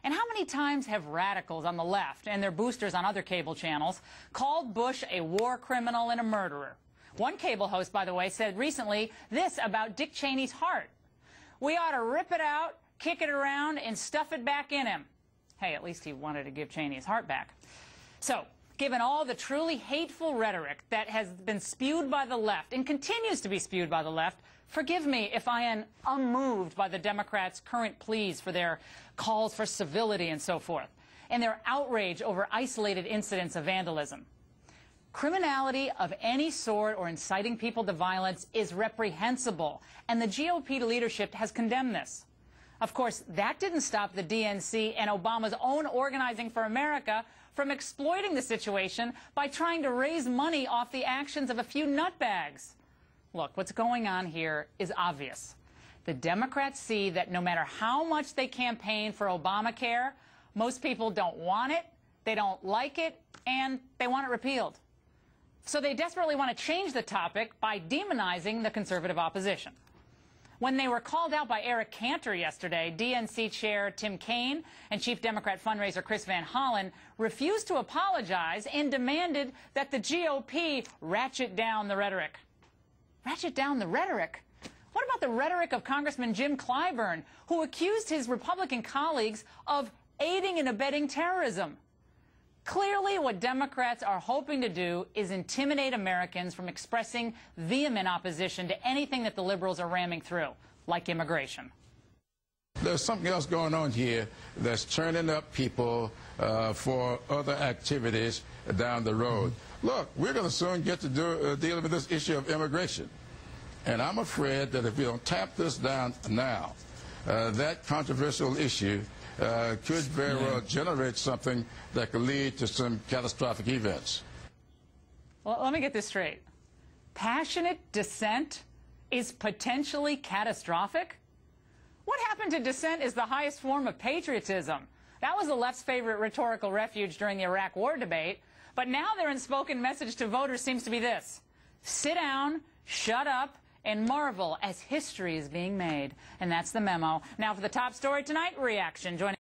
And how many times have radicals on the left and their boosters on other cable channels called Bush a war criminal and a murderer? One cable host, by the way, said recently this about Dick Cheney's heart: "We ought to rip it out, kick it around, and stuff it back in him." Hey, at least he wanted to give Cheney his heart back. So, given all the truly hateful rhetoric that has been spewed by the left and continues to be spewed by the left, forgive me if I am unmoved by the Democrats' current pleas for their calls for civility and so forth, and their outrage over isolated incidents of vandalism. Criminality of any sort or inciting people to violence is reprehensible, and the GOP leadership has condemned this. Of course, that didn't stop the DNC and Obama's own Organizing for America from exploiting the situation by trying to raise money off the actions of a few nutbags. Look, what's going on here is obvious. The Democrats see that no matter how much they campaign for Obamacare, most people don't want it, they don't like it, and they want it repealed. So they desperately want to change the topic by demonizing the conservative opposition. When they were called out by Eric Cantor yesterday, DNC Chair Tim Kaine and Chief Democrat fundraiser Chris Van Hollen refused to apologize and demanded that the GOP ratchet down the rhetoric. Ratchet down the rhetoric? What about the rhetoric of Congressman Jim Clyburn, who accused his Republican colleagues of aiding and abetting terrorism? Clearly, what Democrats are hoping to do is intimidate Americans from expressing vehement opposition to anything that the liberals are ramming through, like immigration. There's something else going on here that's turning up people for other activities down the road. Look, we're going to soon get to dealing with this issue of immigration. And I'm afraid that if we don't tap this down now, that controversial issue could very well generate something that could lead to some catastrophic events. Well, let me get this straight. Passionate dissent is potentially catastrophic? What happened to dissent is the highest form of patriotism? That was the left's favorite rhetorical refuge during the Iraq War debate. But now their unspoken message to voters seems to be this: sit down, shut up, and marvel as history is being made. And that's the memo. Now for the top story tonight, reaction. Joining